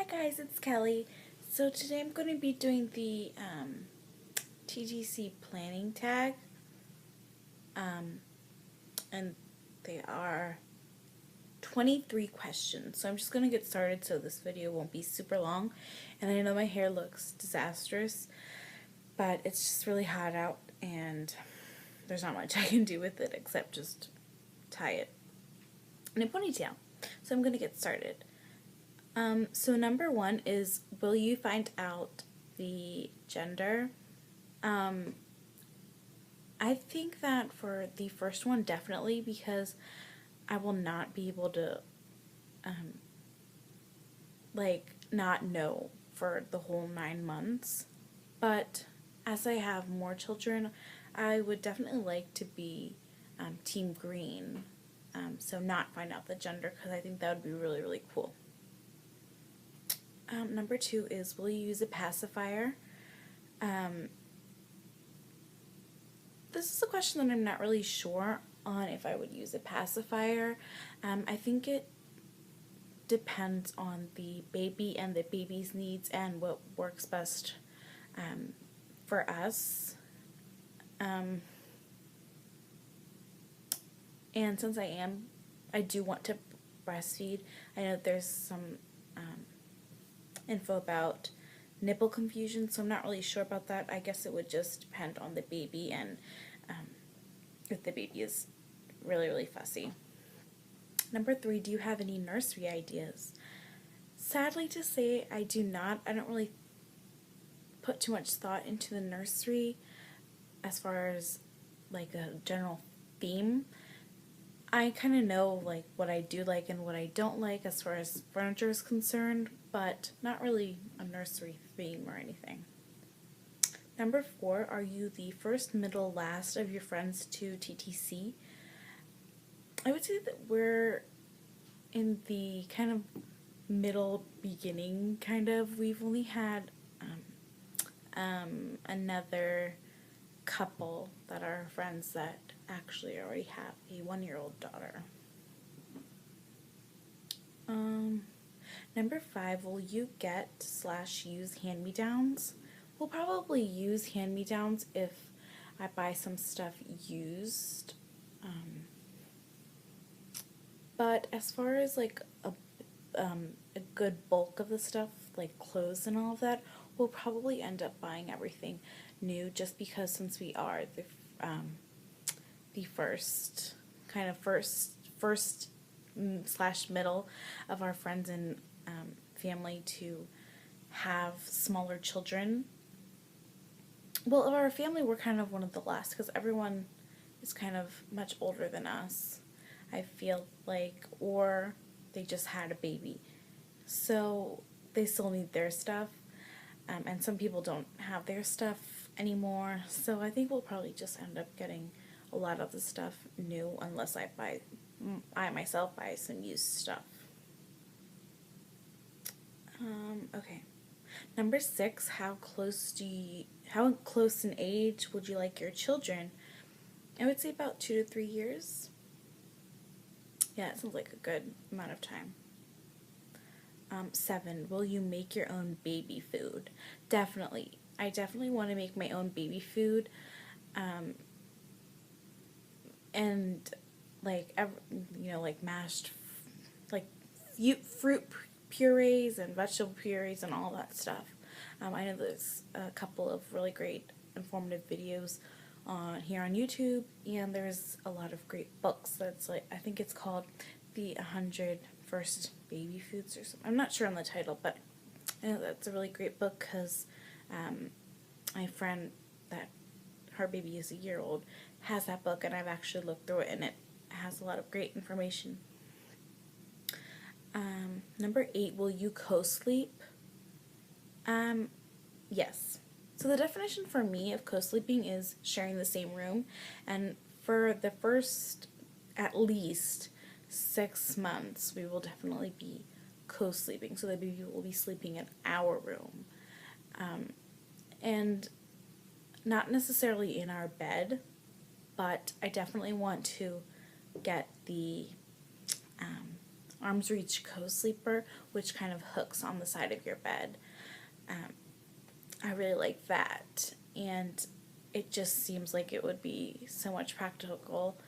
guys, it's Kelly. So today I'm going to be doing the TTC Planning Tag, and they are 23 questions. So I'm just going to get started so this video won't be super long. And I know my hair looks disastrous, but it's just really hot out and there's not much I can do with it except just tie it in a ponytail. So I'm going to get started. So number 1 is, will you find out the gender? I think that for the first one, definitely, because I will not be able to, not know for the whole 9 months. But as I have more children, I would definitely like to be team green, so not find out the gender, because I think that would be really, really cool. Number 2 is, will you use a pacifier? This is a question that I'm not really sure on if I would use a pacifier. I think it depends on the baby and the baby's needs and what works best for us. And since I do want to breastfeed, I know there's some info about nipple confusion, so I'm not really sure about that. I guess it would just depend on the baby and if the baby is really, really fussy. Number 3, do you have any nursery ideas? Sadly to say, I do not. I don't really put too much thought into the nursery as far as like a general theme. I kind of know like what I do like and what I don't like as far as furniture is concerned, but not really a nursery theme or anything. Number 4, are you the first, middle, last of your friends to TTC? I would say that we're in the kind of middle beginning kind of. We've only had another couple that are friends that actually already have a 1-year-old daughter. Number 5, will you get/use hand-me-downs? We'll probably use hand-me-downs if I buy some stuff used. But as far as like a good bulk of the stuff, like clothes and all of that, we'll probably end up buying everything new, just because since we are the first / middle of our friends and family to have smaller children. Well, of our family, we're kind of one of the last, because everyone is kind of much older than us, I feel like, or they just had a baby, so they still need their stuff, and some people don't have their stuff anymore, so I think we'll probably just end up getting a lot of the stuff new, unless I myself buy some used stuff. Okay. Number 6, how close in age would you like your children? I would say about 2 to 3 years. Yeah, it sounds like a good amount of time. 7, will you make your own baby food? Definitely. I definitely want to make my own baby food. And like mashed fruit purees and vegetable purees and all that stuff. I know there's a couple of really great informative videos here on YouTube, and there's a lot of great books that's like, I think it's called the 100 First Baby Foods or something. I'm not sure on the title, but I know that's a really great book, because my friend that her baby is a year old has that book, and I've actually looked through it, and it has a lot of great information. Number 8, will you co-sleep? Yes. So the definition for me of co-sleeping is sharing the same room, and for the first at least 6 months we will definitely be co-sleeping, so the baby will be sleeping in our room, and not necessarily in our bed, but I definitely want to get the arm's reach co-sleeper, which kind of hooks on the side of your bed. I really like that, and it just seems like it would be so much practical.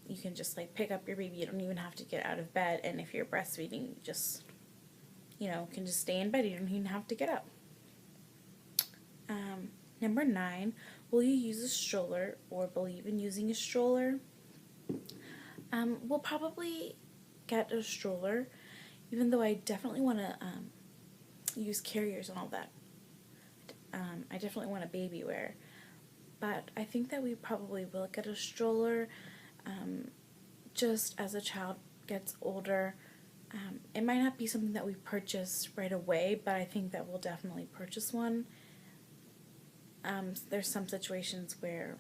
You can just like pick up your baby, you don't even have to get out of bed, and if you're breastfeeding, you just, can just stay in bed, you don't even have to get up. Number 9, will you use a stroller or believe in using a stroller? We'll probably get a stroller, even though I definitely want to use carriers and all that. I definitely want a baby wear, but I think that we probably will get a stroller just as a child gets older. It might not be something that we purchase right away, but I think that we'll definitely purchase one. There's some situations where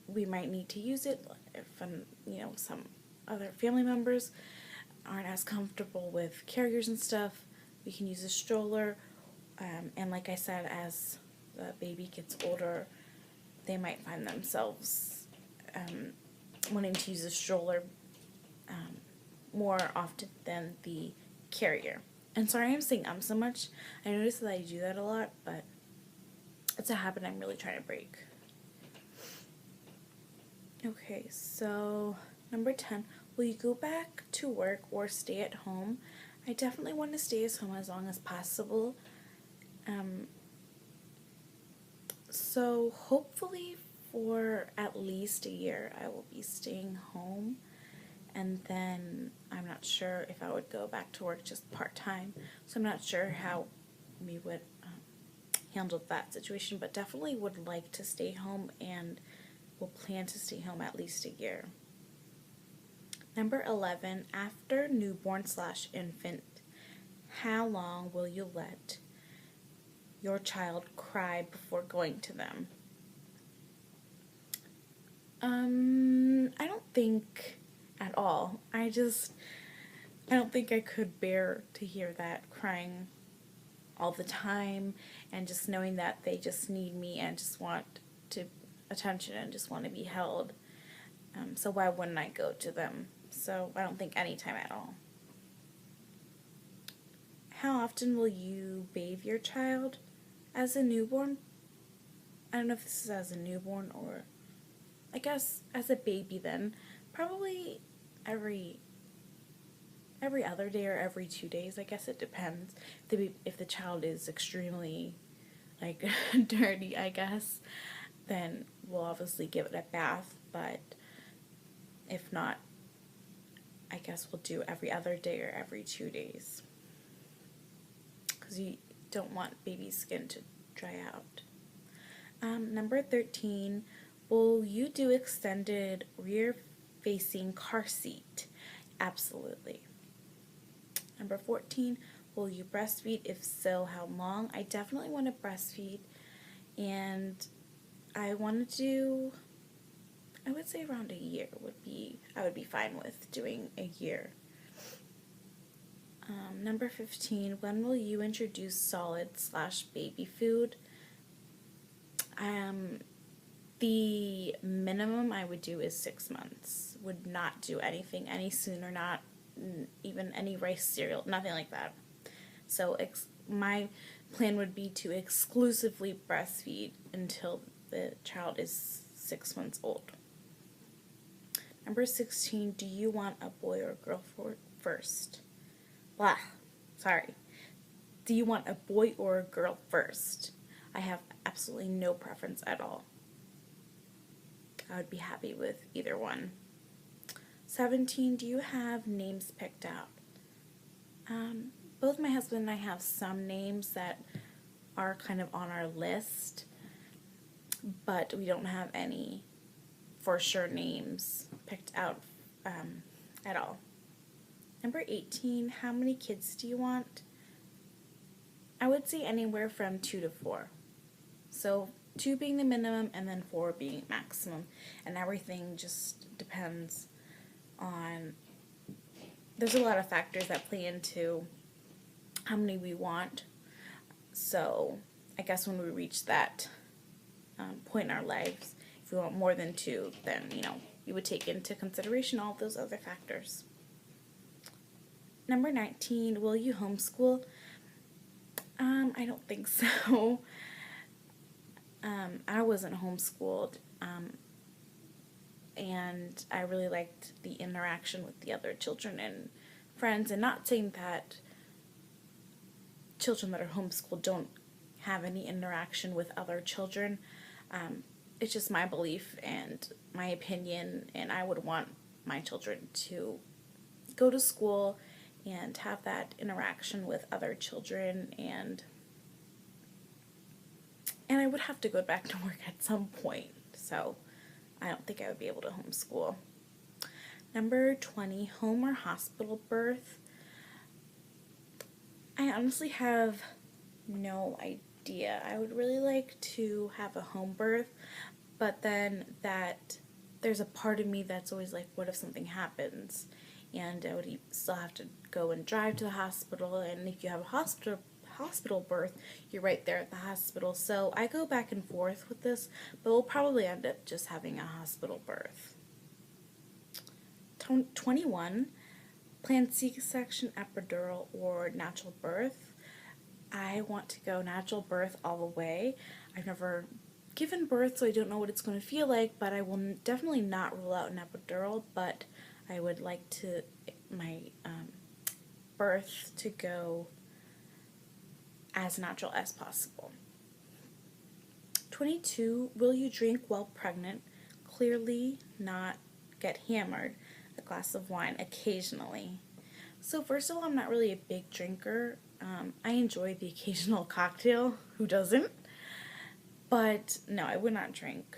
we might need to use it if some other family members aren't as comfortable with carriers and stuff. We can use a stroller, and like I said, as the baby gets older, they might find themselves wanting to use a stroller more often than the carrier. And sorry I'm saying so much. I notice that I do that a lot, but it's a habit I'm really trying to break. Okay, so number 10, will you go back to work or stay at home? I definitely want to stay at home as long as possible. So hopefully for at least a year I will be staying home. And then I'm not sure if I would go back to work just part-time. So I'm not sure how we would handle that situation, but definitely would like to stay home and will plan to stay home at least a year. Number 11, after newborn/infant, how long will you let your child cry before going to them? I don't think at all. I don't think I could bear to hear that crying all the time, and just knowing that they just need me and just want attention and just want to be held. So why wouldn't I go to them? So I don't think any time at all. How often will you bathe your child as a newborn? I don't know if this is as a newborn or I guess as a baby then. Probably every other day or every 2 days. I guess it depends. If the child is extremely dirty, I guess, then we'll obviously give it a bath, but if not, I guess we'll do every other day or every 2 days, because you don't want baby skin to dry out. Number 13, will you do extended rear-facing car seat? Absolutely. Number 14, will you breastfeed? If so, how long? I definitely want to breastfeed, and I want to do, I would say around a year I would be fine with doing a year. Number 15, when will you introduce solid/baby food? The minimum I would do is 6 months. Would not do anything any sooner, not even any rice cereal, nothing like that. So my plan would be to exclusively breastfeed until the child is 6 months old. Number 16, do you want a boy or a girl first? Do you want a boy or a girl first? I have absolutely no preference at all. I would be happy with either one. 17, do you have names picked out? Both my husband and I have some names that are kind of on our list, but we don't have any for sure names picked out at all. Number 18, how many kids do you want? I would say anywhere from 2 to 4. So 2 being the minimum and then 4 being maximum. And everything just depends on, there's a lot of factors that play into how many we want. So I guess when we reach that point in our lives, if we want more than 2, then, you would take into consideration all of those other factors. Number 19, will you homeschool? I don't think so. I wasn't homeschooled, and I really liked the interaction with the other children and friends, and not saying that children that are homeschooled don't have any interaction with other children. It's just my belief and my opinion, and I would want my children to go to school and have that interaction with other children, and I would have to go back to work at some point, so I don't think I would be able to homeschool. Number 20, home or hospital birth. I honestly have no idea. I would really like to have a home birth, but then there's a part of me that's always like, what if something happens? And I would still have to go and drive to the hospital, and if you have a hospital birth, you're right there at the hospital. So I go back and forth with this, but we'll probably end up just having a hospital birth. 21, planned C-section, epidural, or natural birth. I want to go natural birth all the way. I've never given birth, so I don't know what it's going to feel like, but I will definitely not rule out an epidural, but I would like my birth to go as natural as possible. 22, will you drink while pregnant? Clearly not. Get hammered. A glass of wine occasionally. So first of all, I'm not really a big drinker. I enjoy the occasional cocktail. Who doesn't? But no, I would not drink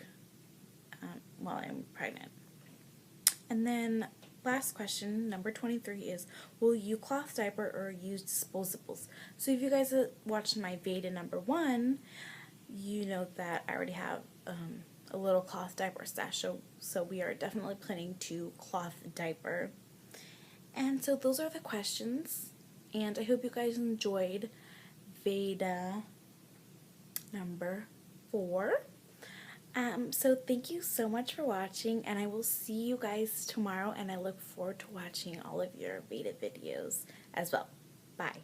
while I'm pregnant. And then last question, number 23 is, will you cloth diaper or use disposables? So if you guys watched my Veda number 1, you know that I already have a little cloth diaper stash, so we are definitely planning to cloth diaper. And so those are the questions, and I hope you guys enjoyed Veda number 4. So thank you so much for watching, and I will see you guys tomorrow, and I look forward to watching all of your Veda videos as well. Bye.